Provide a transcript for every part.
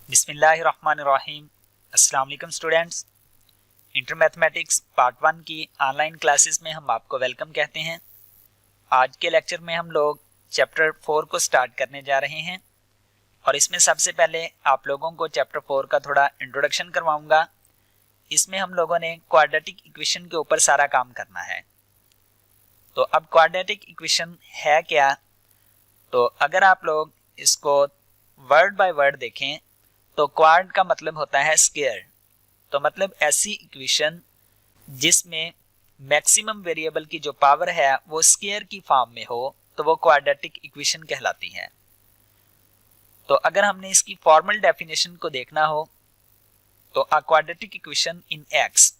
बिस्मिल्लाहिर्रहमानिर्रहीम। अस्सलाम वालेकुम स्टूडेंट्स। इंटर मैथमेटिक्स पार्ट 1 की ऑनलाइन क्लासेस में हम आपको वेलकम कहते हैं। आज के लेक्चर में हम लोग चैप्टर 4 को स्टार्ट करने जा रहे हैं और इसमें सबसे पहले आप लोगों को चैप्टर 4 का थोड़ा इंट्रोडक्शन करवाऊंगा। इसमें हम लोगों ने क्वाड्रेटिक इक्वेशन के ऊपर सारा काम करना है। तो अब क्वाड्रेटिक इक्वेशन है क्या, तो अगर आप लोग इसको वर्ड बाय वर्ड देखें तो क्वाड का मतलब होता है स्क्वायर। तो मतलब ऐसी इक्वेशन जिसमें मैक्सिमम वेरिएबल की जो पावर है वो स्क्वायर की फॉर्म में हो तो वो क्वाड्रेटिक इक्वेशन कहलाती है। तो अगर हमने इसकी फॉर्मल डेफिनेशन को देखना हो तो a quadratic equation in x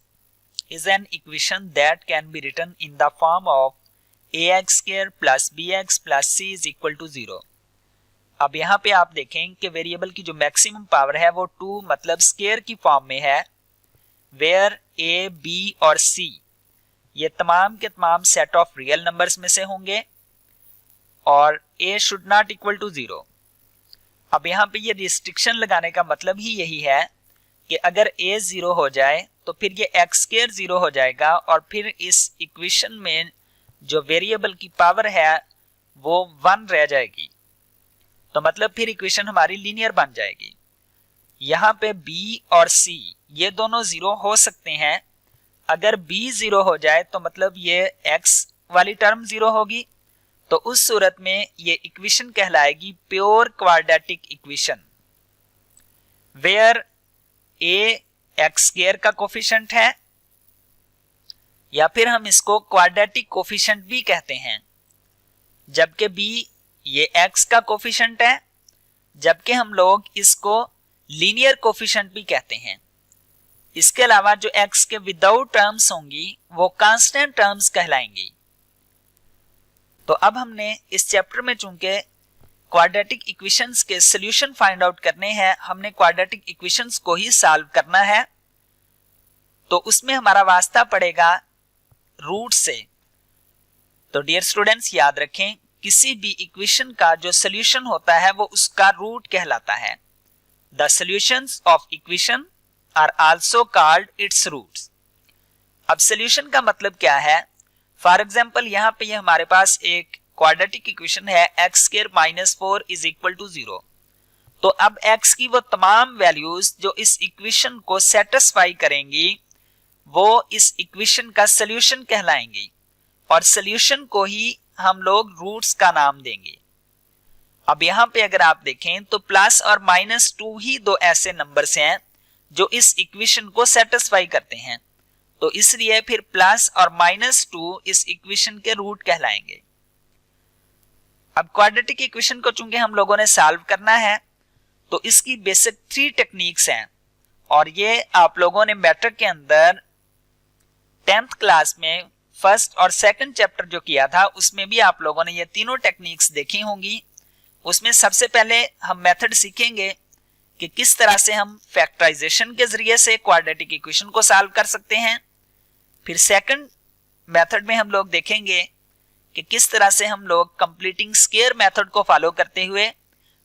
is an equation that can be written in the form of ax square plus bx plus c is equal to 0। अब यहाँ पे आप देखें कि वेरिएबल की जो मैक्सिमम पावर है वो 2 मतलब स्क्वायर की फॉर्म में है, वेयर a, b और c ये तमाम के तमाम सेट ऑफ रियल नंबर्स में से होंगे और a should not equal to 0। अब यहाँ पे ये रिस्ट्रिक्शन लगाने का मतलब ही यही है कि अगर a 0 हो जाए तो फिर ये x स्क्वायर 0 हो जाएगा और फिर इस इक्वेशन में जो वेरिएबल की पावर है वो 1 रह जाएगी। तो मतलब फिर इक्वेशन हमारी लीनियर बन जाएगी। यहाँ पे b और c ये दोनों 0 हो सकते हैं। अगर b 0 हो जाए तो मतलब ये x वाली टर्म 0 होगी, तो उस सूरत में ये इक्वेशन कहलाएगी pure quadratic equation, where a x square का कोफिशिएंट है या फिर हम इसको क्वाड्रेटिक कोफिशिएंट भी कहते हैं, जबकि b ये x का कोफिशिएंट है, जबकि हम लोग इसको लीनियर कोफिशिएंट भी कहते हैं। इसके अलावा जो x के विदाउट टर्म्स होंगी वो कांस्टेंट टर्म्स कहलाएंगी। तो अब हमने इस चैप्टर में चूंकि क्वाड्रेटिक इक्वेशंस के सॉल्यूशन फाइंड आउट करने हैं, हमने क्वाड्रेटिक इक्वेशंस को ही सॉल्व करना है, तो उसमें हमारा वास्ता पड़ेगा रूट से। तो डियर स्टूडेंट्स याद रखें, किसी भी इक्वेशन का जो सॉल्यूशन होता है वो उसका रूट कहलाता है। The solutions of equation are also called its roots. अब सॉल्यूशन का मतलब क्या है? फॉर एग्जांपल यहाँ पे ये हमारे पास एक क्वाड्रेटिक इक्वेशन है x square minus 4 is equal to 0। तो अब x की वो तमाम वैल्यूज जो इस इक्वेशन को सेटिस्फाई करेंगी वो इस इक्वेशन का सॉल्यूशन कहलाएंगी और सॉल्यूशन को ही हम लोग रूट्स का नाम देंगे। अब यहाँ पे अगर आप देखें तो प्लस और माइनस 2 ही दो ऐसे नंबर्स हैं जो इस इक्वेशन को सेटिस्फाई करते हैं, तो इसलिए फिर प्लस और माइनस 2 इस इक्वेशन के रूट कहलाएंगे। अब क्वाड्रेटिक इक्वेशन को चूंकि हम लोगों ने सॉल्व करना है तो इसकी बेसिक 3 टेक्निक्स हैं और ये आप लोगों ने मैट्रिक के अंदर 10th क्लास में फर्स्ट और सेकंड चैप्टर जो किया था उसमें भी आप लोगों ने ये तीनों टेक्निक्स देखी होंगी। उसमें सबसे पहले हम मेथड सीखेंगे कि किस तरह से हम फैक्टराइजेशन के जरिए से क्वाड्रेटिक इक्वेशन को सॉल्व कर सकते हैं। फिर सेकंड मेथड में हम लोग देखेंगे कि किस तरह से हम लोग कंप्लीटिंग स्क्वायर मेथड को फॉलो करते हुए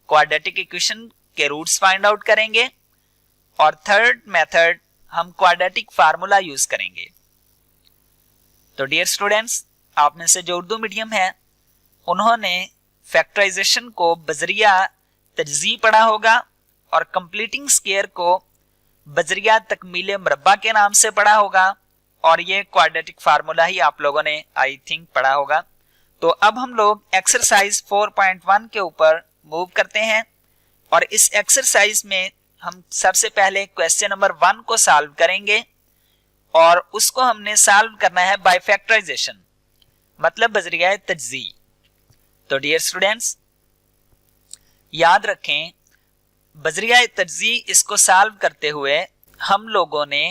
क्वाड्रेटिक इक्वेशन के रूट्स फाइंड आउट करेंगे और थर्ड मेथड हम क्वाड्रेटिक फार्मूला यूज करेंगे। तो डियर स्टूडेंट्स, आप में से जो उर्दू मीडियम है उन्होंने फैक्टराइजेशन को बजरिया तजज़ी पढ़ा होगा और कंप्लीटिंग स्क्वायर को बजरिया तकमील मुरब्बा के नाम से पढ़ा होगा और ये क्वाड्रेटिक फार्मूला ही आप लोगों ने आई थिंक पढ़ा होगा। तो अब हम लोग एक्सरसाइज 4.1 के ऊपर मूव करते हैं और इस एक्सरसाइज में हम सबसे पहले क्वेश्चन नंबर 1 को सॉल्व करेंगे और उसको हमने सॉल्व करना है बाय फैक्टराइजेशन, मतलब बजरिया तजज़ी। तो डियर स्टूडेंट्स याद रखें, बजरिया तजज़ी इसको सॉल्व करते हुए हम लोगों ने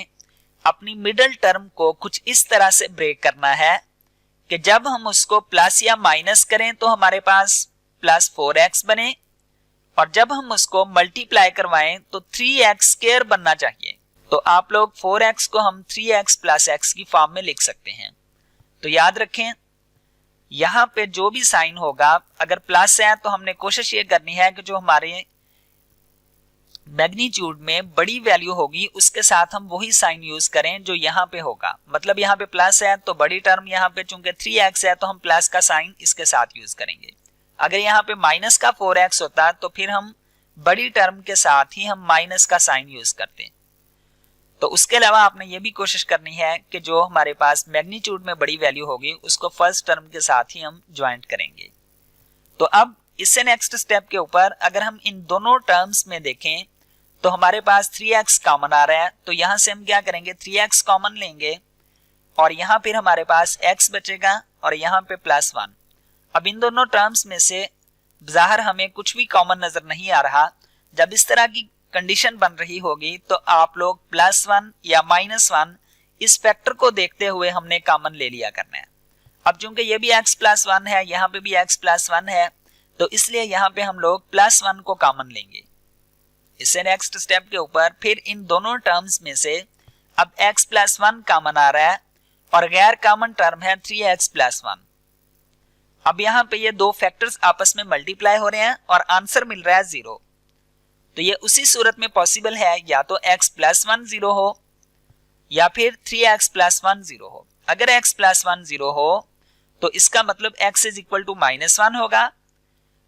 अपनी मिडिल टर्म को कुछ इस तरह से ब्रेक करना है कि जब हम उसको प्लस या माइनस करें तो हमारे पास प्लस 4x बने और जब हम उसको मल्टीप्लाई करवाएं तो 3x स्क्वायर बनना चाहिए। तो आप लोग 4x को हम 3x प्लस x की फॉर्म में लिख सकते हैं। तो याद रखें यहाँ पे जो भी साइन होगा, अगर प्लस है तो हमने कोशिश ये करनी है कि जो हमारे मैग्नीट्यूड में बड़ी वैल्यू होगी उसके साथ हम वही साइन यूज करें जो यहाँ पे होगा। मतलब यहाँ पे प्लस है तो बड़ी टर्म यहाँ पे चूंकि 3x है तो हम प्लस का साइन इसके साथ यूज करेंगे। अगर यहाँ पे माइनस का 4x होता तो फिर हम बड़ी टर्म के साथ ही हम माइनस का साइन यूज करते हैं। तो उसके अलावा आपने ये भी कोशिश करनी है कि जो हमारे पास मैग्नीट्यूड में बड़ी वैल्यू होगी उसको फर्स्ट टर्म के साथ ही हम ज्वाइंट करेंगे। तो अब इससे नेक्स्ट स्टेप के ऊपर अगर हम इन दोनों टर्म्स में देखें तो हमारे पास 3x कॉमन आ रहा है, तो यहां से हम क्या करेंगे 3x कॉमन लेंगे और यहां फिर हमारे पास x बचेगा और यहां पे +1। अब इन दोनों टर्म्स में से बाहर हमें कुछ भी कॉमन नजर नहीं आ रहा। जब इस तरह की कंडीशन बन रही होगी तो आप लोग +1 या -1 इस फैक्टर को देखते हुए हमने कॉमन ले लिया करना है। अब चूंकि ये भी x+1 है, यहाँ पे भी x+1 है, तो इसलिए यहाँ पे हम लोग +1 को कॉमन लेंगे। इससे नेक्स्ट स्टेप के ऊपर फिर इन दोनों टर्म्स में से अब x+1 कॉमन आ रहा है और गैर कॉमन टर्म है 3x+1। अब यहाँ पे ये दो फैक्टर्स आपस में मल्टीप्लाई हो रहे हैं और आंसर मिल रहा है 0। तो ये उसी सूरत में पॉसिबल है या तो x+1 0 हो या फिर 3x+1 0 हो। अगर x+1 0 हो तो इसका मतलब x इज इक्वल टू -1 होगा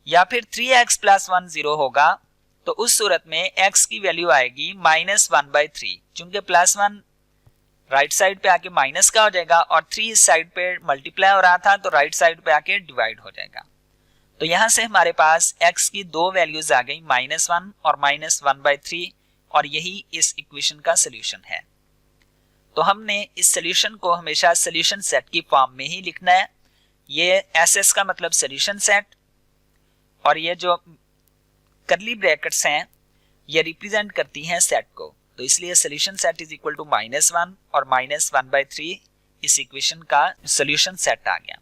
या फिर 3x+1 0 होगा, तो उस सूरत में x की वैल्यू आएगी -1/3। चूंकि +1 राइट साइड पे आके माइनस का हो जाएगा और 3 इस साइड पे मल्टीप्लाई हो रहा था तो राइट साइड पे आके डिवाइड हो जाएगा। तो यहां से हमारे पास x की दो वैल्यूज आ गई -1 और -1/3 और यही इस इक्वेशन का सोल्यूशन है। तो हमने इस सोल्यूशन को हमेशा सोल्यूशन सेट की फॉर्म में ही लिखना है। ये SS का मतलब सोल्यूशन सेट और ये जो करली ब्रैकेट्स हैं ये रिप्रेजेंट करती हैं सेट को। तो इसलिए solution set is equal to -1 और -1/3 इस इक्वेशन का सोल्यूशन सेट आ गया।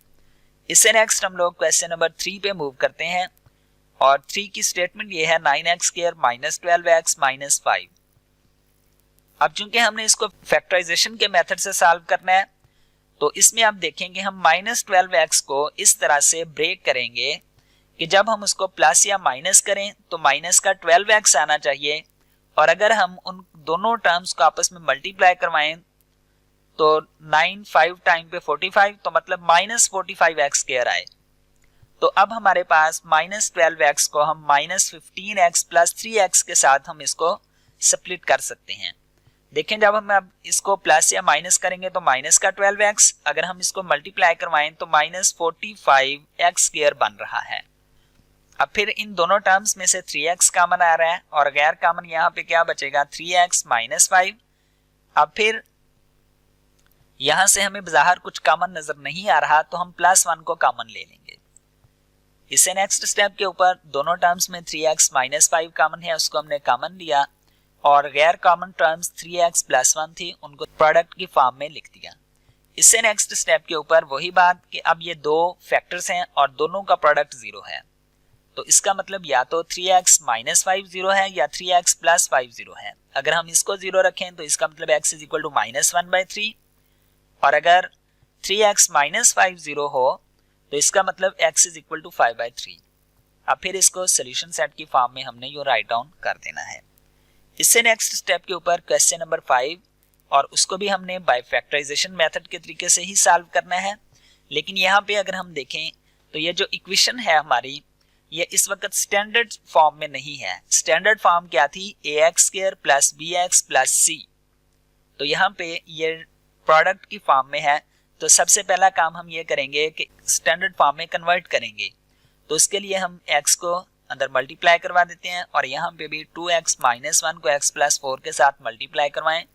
इससे नेक्स्ट हम लोग क्वेश्चन नंबर 3 पे मूव करते हैं और 3 की स्टेटमेंट ये है 9x² -12x -5। अब चूंकि हमने इसको फैक्टराइजेशन के मेथड से सॉल्व करना है तो इसमें आप देखेंगे हम -12x को इस तरह से ब्रेक करेंगे कि जब हम उसको प्लस या माइनस करें तो माइनस का 12x आना चाहिए और अगर हम उन दोनों टर्म्स को आपस में मल्टीप्लाई करवाएं तो 9 5 टाइम पे 45 तो मतलब -45x² आए। तो अब हमारे पास -12x को हम -15x + 3x के साथ हम इसको स्प्लिट कर सकते हैं। देखें जब हम अब इसको प्लस या माइनस करेंगे तो माइनस का 12x, अगर हम इसको मल्टीप्लाई करवाएं तो -45x² बन रहा है। अब फिर इन दोनों टर्म्स में से 3x कॉमन आ रहा है और गैर कॉमन यहाँ पे क्या बचेगा 3x -5। अब फिर यहां से हमें बाहर कुछ कॉमन नजर नहीं आ रहा तो हम +1 को कॉमन ले लेंगे। इससे नेक्स्ट स्टेप के ऊपर दोनों टर्म्स में 3x -5 कॉमन है, उसको हमने कॉमन लिया और गैर कॉमन टर्म्स 3x +1 थी, उनको प्रोडक्ट की फॉर्म में लिख दिया। इससे नेक्स्ट स्टेप के ऊपर वही बात कि अब ये दो फैक्टर्स हैं और दोनों का प्रोडक्ट 0 है, तो इसका मतलब या तो 3x -5 0 है या 3x +5 0 है। अगर हम इसको 0 रखें तो इसका मतलब x इज इक्वल टू -1/3 और अगर 3x -5 0 हो तो इसका मतलब x इज इक्वल टू 5/3। अब फिर इसको सोल्यूशन सेट की फॉर्म में हमने यो राइट डाउन कर देना है। इससे नेक्स्ट स्टेप के ऊपर क्वेश्चन नंबर 5 और उसको भी हमने बाय फैक्टराइजेशन मेथड के तरीके से ही सॉल्व करना है। लेकिन यहाँ पे अगर हम देखें तो ये जो इक्वेशन है हमारी ये इस वक्त स्टैंडर्ड फॉर्म में नहीं है। स्टैंडर्ड फॉर्म क्या थी ax² + bx + c, तो यहाँ पे ये प्रोडक्ट की फॉर्म में है। तो सबसे पहला काम हम ये करेंगे कि स्टैंडर्ड फॉर्म में कन्वर्ट करेंगे। तो उसके लिए हम x को अंदर मल्टीप्लाई करवा देते हैं और यहाँ पे भी 2x - 1 को x + 4 के साथ मल्टीप्लाई करवाएं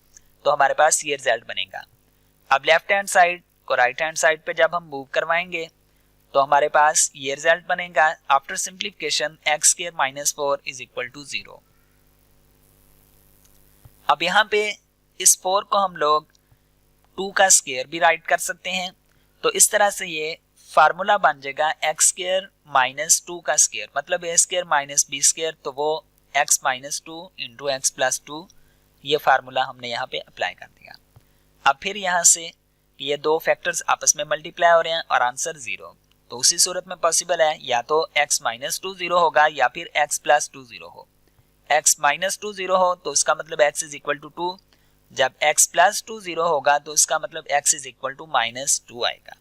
तो हमारे पास ये रिजल्ट बनेगा। अब लेफ्ट हैंड साइड को राइट हैंड साइड पे जब हम मूव करवाएंगे तो हमारे पास ये रिजल्ट बनेगा। After simplification x² - 4 is equal to 0। अब यहाँ पे इस 4 को हम लोग 2 का स्क्वायर भी राइट कर सकते हैं। तो इस तरह से ये फार्मूला बन जाएगा x² - 2 का स्क्वायर, मतलब a² - b², तो वो x - 2 इंटू x + 2, ये फार्मूला हमने यहाँ पे अप्लाई कर दिया। अब फिर यहाँ से ये दो फैक्टर्स आपस में मल्टीप्लाई हो रहे हैं और आंसर 0, तो उसी सूरत में पॉसिबल है या तो x - 2 0 होगा या फिर x + 2 0 हो। x माइनस 2 0 हो तो उसका मतलब x इज इक्वल टू 2, जब x प्लस 2 0 होगा तो उसका मतलब x is equal to minus 2 आएगा।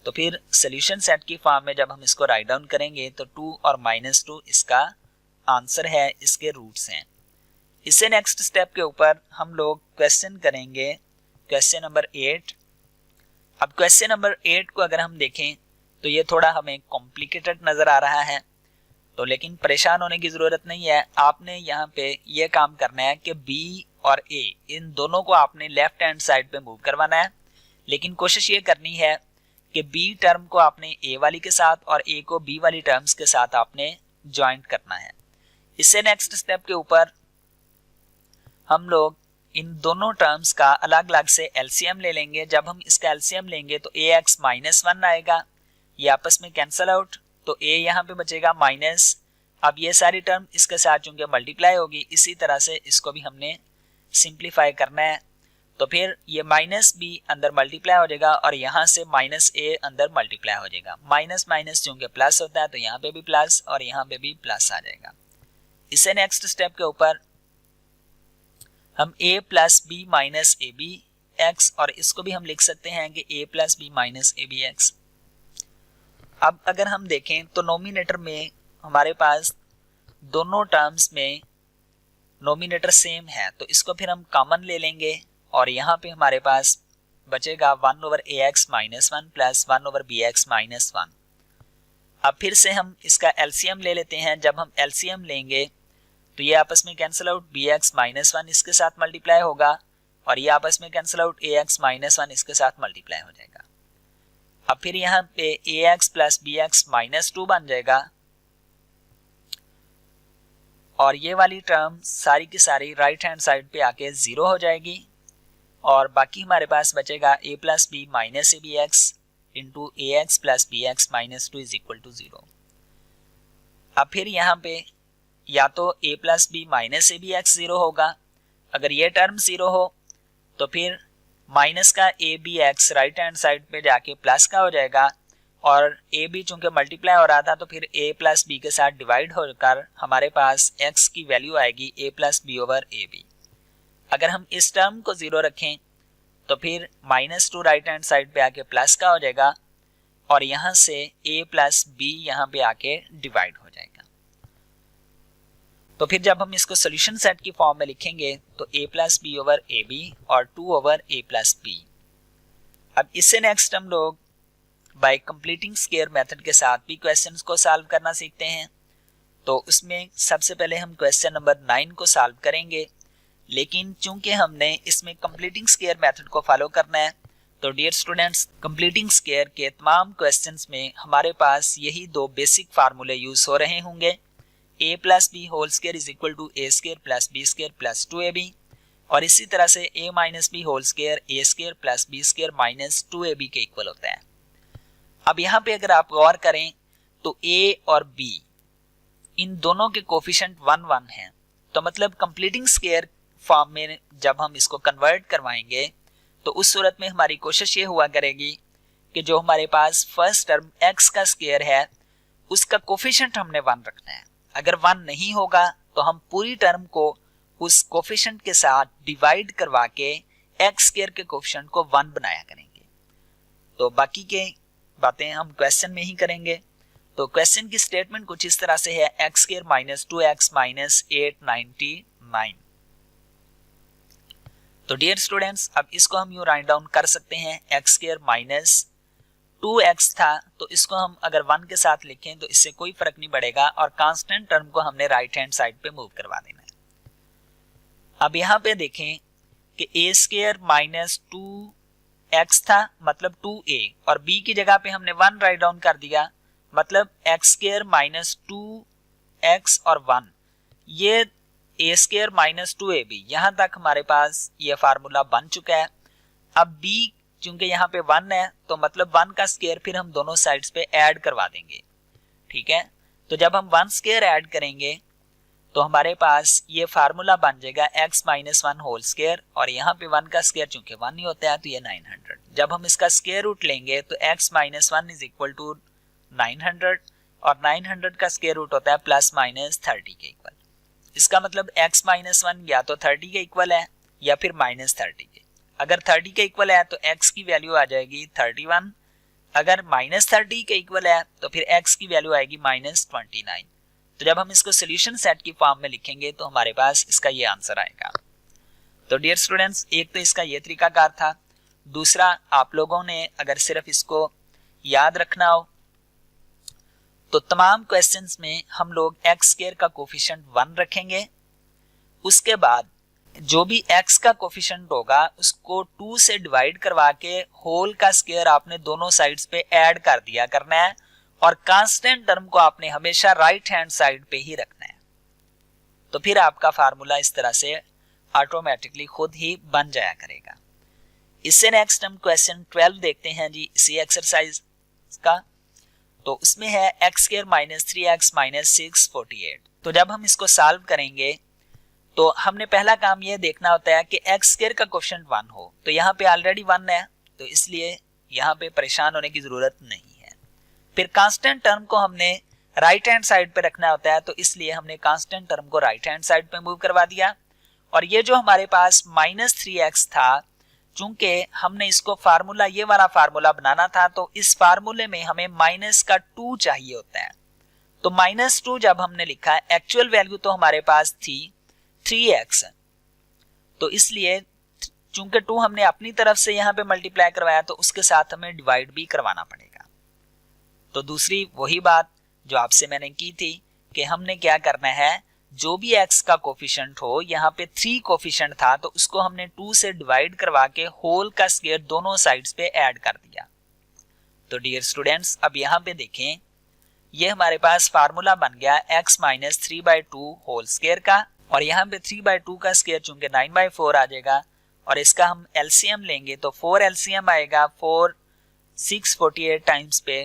तो फिर सोल्यूशन सेट की फॉर्म में जब हम इसको राइट डाउन करेंगे तो 2 और माइनस 2 इसका आंसर है, इसके रूट्स हैं। इससे नेक्स्ट स्टेप के ऊपर हम लोग क्वेश्चन करेंगे, क्वेश्चन नंबर 8। अब क्वेश्चन नंबर 8 को अगर हम देखें तो ये थोड़ा हमें कॉम्प्लिकेटेड नजर आ रहा है, तो लेकिन परेशान होने की जरूरत नहीं है। आपने यहाँ पे ये काम करना है कि B और A इन दोनों को आपने लेफ्ट हैंड साइड पे मूव करवाना है, लेकिन कोशिश ये करनी है कि B टर्म को आपने A वाली के साथ और A को B वाली टर्म्स के साथ आपने ज्वाइंट करना है। इससे नेक्स्ट स्टेप के ऊपर हम लोग इन दोनों टर्म्स का अलग अलग से एलसीएम ले लेंगे। जब हम इसका एलसीएम लेंगे तो ax माइनस 1 आएगा, ये आपस में कैंसल आउट, तो a यहाँ पे बचेगा माइनस। अब ये सारी टर्म इसके साथ चूंकि मल्टीप्लाई होगी, इसी तरह से इसको भी हमने सिंप्लीफाई करना है। तो फिर ये माइनस b अंदर मल्टीप्लाई हो जाएगा और यहाँ से माइनस a अंदर मल्टीप्लाई हो जाएगा। माइनस माइनस चूंकि प्लस होता है तो यहाँ पे भी प्लस और यहाँ पे भी प्लस आ जाएगा। इससे नेक्स्ट स्टेप के ऊपर हम a plus b minus a b x, और इसको भी हम लिख सकते हैं कि a plus b minus a b x. अब अगर हम देखें तो नोमिनेटर में हमारे पास दोनों टर्म्स में नोमिनेटर सेम है, तो इसको फिर हम कॉमन ले लेंगे और यहाँ पे हमारे पास बचेगा 1 over A x minus 1 plus 1 over B x minus 1। अब फिर से हम इसका एलसीएम ले लेते हैं। जब हम एलसीएम लेंगे तो ये आपस में cancel out, b x minus 1 इसके साथ मल्टीप्लाई होगा और ये आपस में cancel out, a x minus 1 इसके साथ मल्टीप्लाई हो जाएगा। अब फिर यहाँ पे A x plus B x minus 2 बन जाएगा और ये वाली टर्म सारी की सारी राइट हैंड साइड पे आके 0 हो जाएगी और बाकी हमारे पास बचेगा a plus b minus a b x into a x plus B x minus 2 is equal to 0। अब फिर यहाँ पे या तो a plus b minus a b x 0 होगा, अगर ये टर्म 0 हो तो फिर माइनस का a b x right hand side पे जाके प्लस का हो जाएगा और ए बी चूंकि मल्टीप्लाई हो रहा था तो फिर a प्लस बी के साथ डिवाइड होकर हमारे पास x की वैल्यू आएगी a plus b over a b. अगर हम इस टर्म को 0 रखें तो फिर माइनस 2 राइट हैंड साइड पे आके प्लस का हो जाएगा और यहाँ से a प्लस बी यहाँ पे आके डिवाइड हो जाएगा। तो फिर जब हम इसको सोल्यूशन सेट की फॉर्म में लिखेंगे तो a plus b over a b और 2 ओवर a प्लस बी। अब इससे नेक्स्ट हम लोग बाय कंप्लीटिंग स्क्वायर मेथड के साथ भी क्वेश्चंस को सॉल्व करना सीखते हैं। तो उसमें सबसे पहले हम क्वेश्चन नंबर 9 को सॉल्व करेंगे, लेकिन चूंकि हमने इसमें कंप्लीटिंग स्क्वायर मेथड को फॉलो करना है तो डियर स्टूडेंट्स कंप्लीटिंग स्क्वायर के तमाम क्वेश्चंस में हमारे पास यही दो बेसिक फार्मूले यूज हो रहे होंगे। a plus b whole square is equal to a square plus b square plus 2ab और इसी तरह से a minus b whole square a square plus b square minus 2ab के इक्वल होता है। अब यहाँ पे अगर आप गौर करें तो a और b इन दोनों के कोफिशिएंट 1 1 हैं, तो मतलब कंप्लीटिंग स्क्वायर फॉर्म में जब हम इसको कन्वर्ट करवाएंगे तो उस सूरत में हमारी कोशिश ये हुआ करेगी कि जो हमारे पास फर्स्ट टर्म x का स्क्वायर है उसका कोफिशिएंट हमने 1 रखना है। अगर 1 नहीं होगा तो हम पूरी टर्म को उस कोफिशिएंट के साथ डिवाइड करवा के एक्स स्क्वायर के कोफिशिएंट को 1 बनाया करेंगे। तो बाकी के बातें हम क्वेश्चन में ही करेंगे। तो क्वेश्चन की स्टेटमेंट कुछ इस तरह से है, x square minus 2x minus 899। तो डियर स्टूडेंट्स अब इसको हम यूं राइट डाउन कर सकते हैं, एक्स स्क्वायर माइनस 2x था तो इसको हम अगर 1 के साथ लिखें तो इससे कोई फर्क नहीं पड़ेगा और कांस्टेंट टर्म को हमने राइट हैंड साइड पे मूव करवा देना है। अब यहाँ पे देखें कि a स्क्वायर माइनस 2x था मतलब 2a और b की जगह पे हमने 1 राइट डाउन कर दिया, मतलब x स्क्वायर माइनस 2x और 1 ये a स्क्वायर माइनस 2ab। यहाँ तक हमारे पास ये फार्मूला बन चुका है। अब b चूंकि यहाँ पे 1 है तो मतलब 1 का स्क्वायर फिर हम दोनों साइड्स पे ऐड करवा देंगे, ठीक है। तो जब हम 1 स्क्वायर ऐड करेंगे तो हमारे पास ये फार्मूला बन जाएगा x माइनस 1 होल स्क्वायर और यहाँ पे 1 का स्क्वायर चूंकि 1 ही होता है तो ये 900। जब हम इसका स्क्वायर रूट लेंगे तो x minus 1 is equal to 900 और 900 का स्क्वायर रूट होता है प्लस माइनस 30 के इक्वल। इसका मतलब x माइनस 1 या तो 30 के इक्वल है या फिर माइनस 30 के। अगर 30 के इक्वल है तो x की वैल्यू आ जाएगी 31, अगर माइनस 30 के इक्वल है तो फिर x की वैल्यू आएगी माइनस 29। तो जब हम इसको सोल्यूशन सेट की फॉर्म में लिखेंगे तो हमारे पास इसका ये आंसर आएगा। तो डियर स्टूडेंट्स, एक तो इसका ये तरीकाकार था। दूसरा, आप लोगों ने अगर सिर्फ इसको याद रखना हो तो तमाम क्वेश्चंस में हम लोग x स्क्वायर का कोफिशिएंट 1 रखेंगे। उसके बाद जो भी x का कोफिशिएंट होगा उसको 2 से डिवाइड करवा के होल का स्क्वायर आपने दोनों साइड्स पे ऐड कर दिया करना है और कांस्टेंट टर्म को आपने हमेशा राइट हैंड साइड पे ही रखना है। तो फिर आपका फार्मूला इस तरह से ऑटोमेटिकली खुद ही बन जाया करेगा। इससे नेक्स्ट हम क्वेश्चन 12 देखते हैं जी, इसी एक्सरसाइज का। तो उसमें है x square minus 3x minus 648। तो जब हम इसको सॉल्व करेंगे तो हमने पहला काम ये देखना होता है कि x स्क्वायर का कोफिशिएंट 1 हो। तो यहाँ पे ऑलरेडी 1 है तो इसलिए यहाँ पे परेशान होने की जरूरत नहीं है। फिर कांस्टेंट टर्म को हमने राइट हैंड साइड पे रखना होता है, तो इसलिए हमने कांस्टेंट टर्म को राइट हैंड साइड पे मूव करवा दिया। और ये जो हमारे पास माइनस 3x था, चूंकि हमने इसको फार्मूला ये वाला फार्मूला बनाना था तो इस फार्मूले में हमें माइनस का 2 चाहिए होता है। तो माइनस 2 जब हमने लिखा, एक्चुअल वैल्यू तो हमारे पास थी 3x, तो इसलिए चूंकि 2 हमने अपनी तरफ से यहाँ पे मल्टीप्लाई करवाया तो उसके साथ हमें डिवाइड भी करवाना पड़ेगा। तो दूसरी वही बात जो आपसे मैंने की थी कि हमने क्या करना है, जो भी x का कोफिशिएंट हो, यहाँ पे 3 कोफिशिएंट था तो उसको हमने 2 से डिवाइड करवा के होल का स्क्वायर दोनों साइड्स पे ऐड कर दिया। तो डियर स्टूडेंट्स, अब यहाँ पे देखें, ये हमारे पास फार्मूला बन गया x माइनस 3/2 होल स्क्वायर का, और यहाँ पे 3/2 का स्क्वायर चूंकि 9/4 आ जाएगा और इसका हम एलसीएम लेंगे तो 4 एलसीएम आएगा। 4 648 टाइम्स पे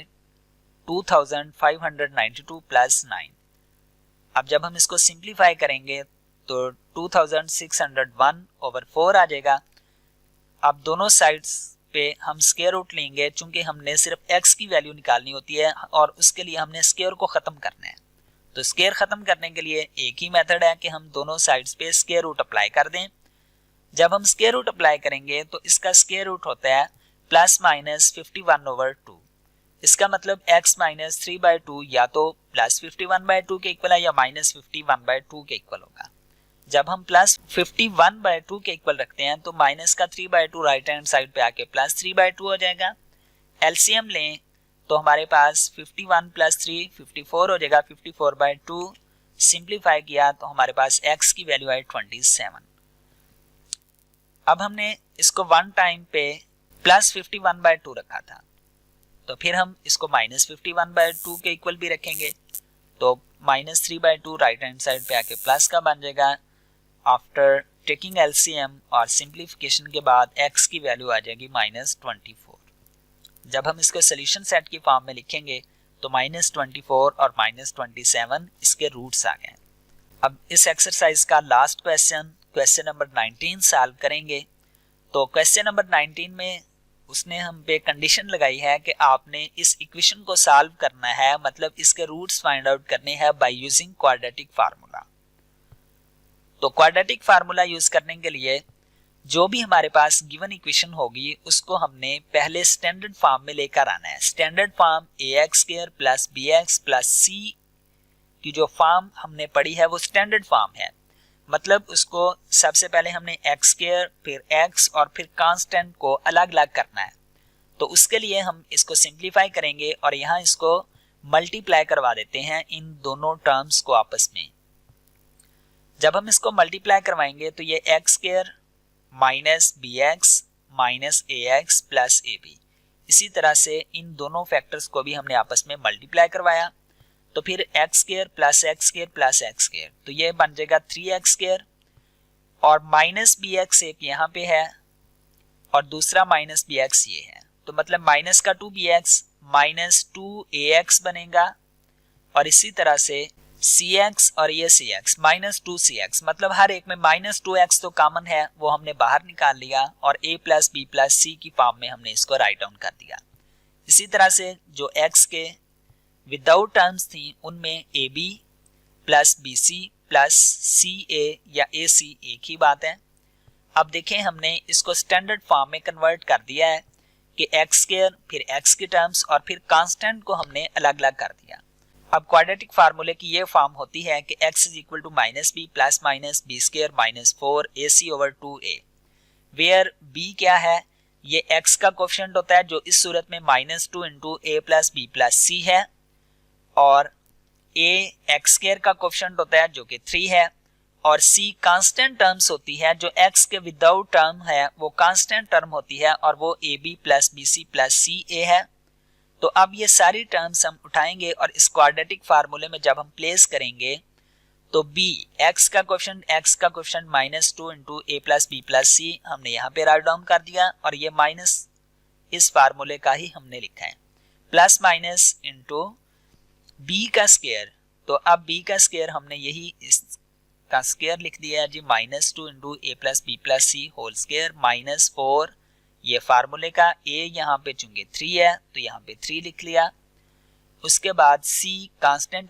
2592 प्लस 9। अब जब हम इसको सिंप्लीफाई करेंगे तो 2601 ओवर 4 आ जाएगा। अब दोनों साइड्स पे हम स्क्वायर रूट लेंगे, चूंकि हमने सिर्फ x की वैल्यू निकालनी होती है और उसके लिए हमने स्क्वायर को खत्म करना है। तो स्क्वायर खत्म करने के लिए एक ही मेथड है कि हम दोनों साइड्स पे स्क्वायर रूट अप्लाई कर दें। जब हम स्क्वायर रूट अप्लाई करेंगे तो इसका स्क्वायर रूट होता है प्लस माइनस 51/2। इसका मतलब x माइनस 3/2 या तो प्लस 51/2 के इक्वल है या माइनस 51/2 के इक्वल होगा। जब हम प्लस 51/2 के इक्वल रखते हैं तो माइनस का 3/2 राइट हैंड साइड पे आके प्लस 3/2 हो जाएगा। एलसीएम लें तो हमारे पास 51 प्लस 3 54 हो जाएगा। 54/2 सिंप्लीफाई किया तो हमारे पास x की वैल्यू आई 27। अब हमने इसको वन टाइम पे प्लस 51/2 रखा था, तो फिर हम इसको माइनस 51/2 के इक्वल भी रखेंगे तो माइनस 3/2 राइट हैंड साइड पे आके प्लस का बन जाएगा। आफ्टर टेकिंग एलसीएम और सिंप्लीफिकेशन के बाद x की वैल्यू आ जाएगी माइनस 24। जब हम इसको सोल्यूशन सेट की फॉर्म में लिखेंगे तो माइनस 24 और माइनस 27 इसके रूट्स आ गए। अब इस एक्सरसाइज का last question, question number 19 solve करेंगे। तो क्वेश्चन नंबर 19 में उसने हम पे कंडीशन लगाई है कि आपने इस इक्वेशन को सॉल्व करना है, मतलब इसके रूट्स फाइंड आउट करने हैं बाय यूजिंग क्वाड्रेटिक फार्मूला। तो क्वाड्रेटिक फार्मूला यूज करने के लिए जो भी हमारे पास गिवन इक्वेशन होगी उसको हमने पहले स्टैंडर्ड फॉर्म में लेकर आना है। Standard form ax² plus bx plus c की जो फॉर्म हमने पढ़ी है वो स्टैंडर्ड फॉर्म है, मतलब उसको सबसे पहले हमने x² फिर x और फिर कांस्टेंट को अलग अलग करना है। तो उसके लिए हम इसको सिंप्लीफाई करेंगे और यहाँ इसको मल्टीप्लाई करवा देते हैं इन दोनों टर्म्स को आपस में। जब हम इसको मल्टीप्लाई करवाएंगे तो ये x² minus bx minus ax plus ab, इसी तरह से इन दोनों फैक्टर्स को भी हमने आपस में मल्टीप्लाई करवाया तो फिर x² plus x² plus x², तो ये बन जाएगा 3x² और माइनस bx एक यहाँ पे है और दूसरा माइनस bx ये है, तो मतलब माइनस का 2bx माइनस 2ax बनेगा और इसी तरह से cx और ये cx माइनस 2cx, मतलब हर एक में माइनस 2x तो कॉमन है वो हमने बाहर निकाल लिया और a plus b plus c की फॉर्म में हमने इसको राइट डाउन कर दिया। इसी तरह से जो x के विदाउट टर्म्स थी उनमें A B plus B C plus C A या ए सी एक ही बात है। अब देखें हमने इसको स्टैंडर्ड फॉर्म में कन्वर्ट कर दिया है कि एक्स स्क्वायर फिर एक्स की टर्म्स और फिर कांस्टेंट को हमने अलग अलग कर दिया। अब क्वाड्रेटिक फार्मूले की ये फॉर्म होती है कि x is equal to minus b plus minus b square minus 4ac over 2a, where b क्या है, ये x का कोफिशिएंट होता है जो इस सूरत में -2 into a plus B plus c है, और a x स्क्वायर का कोफिशिएंट होता है जो कि 3 है, और c कांस्टेंट टर्म्स होती है जो x के विदाउट टर्म है वो कांस्टेंट टर्म होती है और वो ab plus B C plus C A है। तो अब ये सारी टर्म्स हम उठाएंगे और इस क्वाड्रेटिक फार्मूले में जब हम प्लेस करेंगे तो b x का coefficient -2 into a plus B plus C हमने यहाँ पे राइट डाउन कर दिया, और ये माइनस इस फार्मूले का ही हमने लिखा है, प्लस माइनस इंटू b का स्क्वायर। तो अब b का स्क्वायर हमने यही इसका स्क्वायर लिख दिया है जी, -2 into a plus B plus c whole square minus 4, ये फार्मूले का a यहाँ पे चूंकि 3 है तो यहाँ पे 3 लिख लिया। उसके बाद c कांस्टेंट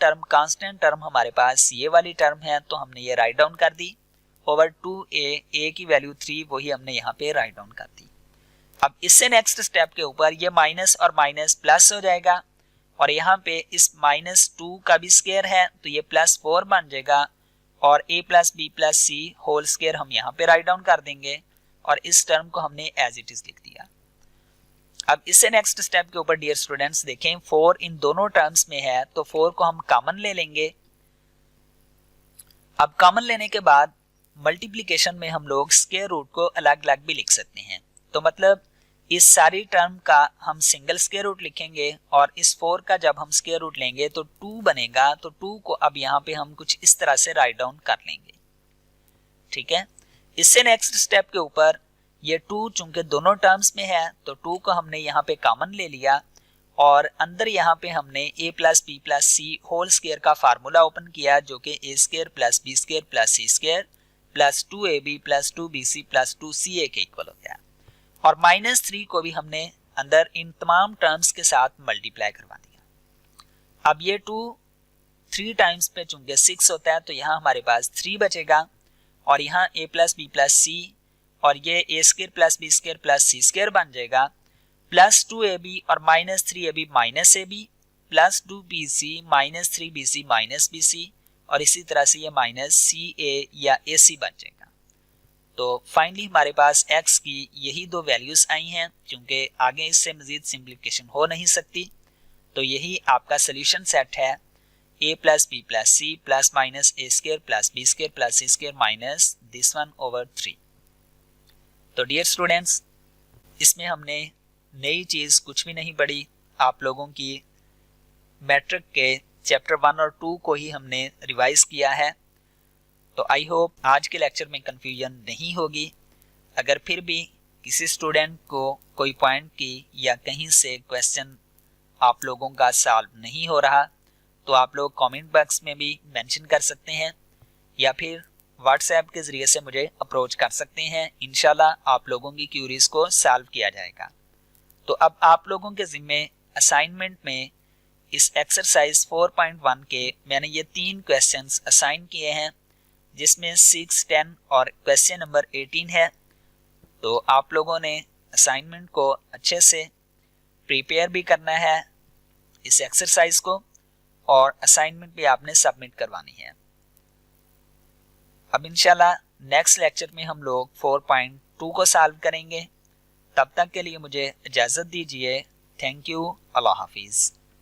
टर्म हमारे पास ये वाली टर्म है तो हमने ये राइट डाउन कर दी ओवर 2a की वैल्यू 3 वही हमने यहाँ पे राइट डाउन कर दी। अब इससे नेक्स्ट स्टेप के ऊपर ये माइनस और माइनस प्लस हो जाएगा, और यहाँ पे इस -2 का भी स्क्वायर है तो ये +4 बन जाएगा, और a plus B plus c whole square हम यहाँ पे राइट डाउन कर देंगे और इस टर्म को हमने एज इट इज लिख दिया। अब इससे नेक्स्ट स्टेप के ऊपर डियर स्टूडेंट्स देखें 4 इन दोनों टर्म्स में है तो 4 को हम कॉमन ले लेंगे। अब कॉमन लेने के बाद मल्टीप्लिकेशन में हम लोग स्क्वायर रूट को अलग अलग भी लिख सकते हैं, तो मतलब इस सारी टर्म का हम सिंगल स्क्वायर रूट लिखेंगे और इस 4 का जब हम स्क्वायर रूट लेंगे तो 2 बनेगा, तो 2 को अब यहाँ पे हम कुछ इस तरह से राइट डाउन कर लेंगे, ठीक है। इससे नेक्स्ट स्टेप के ऊपर ये 2 चूंकि दोनों टर्म्स में है तो 2 को हमने यहाँ पे कॉमन ले लिया, और अंदर यहाँ पे हमने a plus B plus c whole square का फार्मूला ओपन किया जो कि a square plus b square plus c square plus 2ab plus 2bc plus 2ca के इक्वल हो गया, और -3 को भी हमने अंदर इन तमाम टर्म्स के साथ मल्टीप्लाई करवा दिया। अब ये 2 3 टाइम्स पे चूंकि 6 होता है तो यहाँ हमारे पास 3 बचेगा, और यहाँ a plus B plus c और ये a square plus b square plus c square बन जाएगा, प्लस 2ab और -3ab minus ab plus 2bc minus 3bc minus bc, और इसी तरह से ये माइनस ca या ac बन जाएगा। तो फाइनली हमारे पास x की यही दो वैल्यूज आई हैं, क्योंकि आगे इससे मजीद सिंप्लीफिकेशन हो नहीं सकती, तो यही आपका सोल्यूशन सेट है a plus B plus c plus minus a square plus b square plus c square minus this one over 3। तो डियर स्टूडेंट्स, इसमें हमने नई चीज़ कुछ भी नहीं पढ़ी, आप लोगों की मैट्रिक के चैप्टर 1 और 2 को ही हमने रिवाइज किया है। तो आई होप आज के लेक्चर में कंफ्यूजन नहीं होगी। अगर फिर भी किसी स्टूडेंट को कोई पॉइंट की या कहीं से क्वेश्चन आप लोगों का सॉल्व नहीं हो रहा तो आप लोग कमेंट बॉक्स में भी मेंशन कर सकते हैं, या फिर व्हाट्सएप के ज़रिए से मुझे अप्रोच कर सकते हैं। इंशाल्लाह आप लोगों की क्यूरीज को सॉल्व किया जाएगा। तो अब आप लोगों के ज़िम्मे असाइनमेंट में इस एक्सरसाइज 4.1 के मैंने ये 3 क्वेश्चंस असाइन किए हैं, जिसमें 6, 10 और क्वेश्चन नंबर 18 है। तो आप लोगों ने असाइनमेंट को अच्छे से प्रिपेयर भी करना है इस एक्सरसाइज को, और असाइनमेंट भी आपने सबमिट करवानी है। अब इंशाल्लाह नेक्स्ट लेक्चर में हम लोग 4.2 को सॉल्व करेंगे। तब तक के लिए मुझे इजाज़त दीजिए। Thank you. अल्लाह हाफिज़।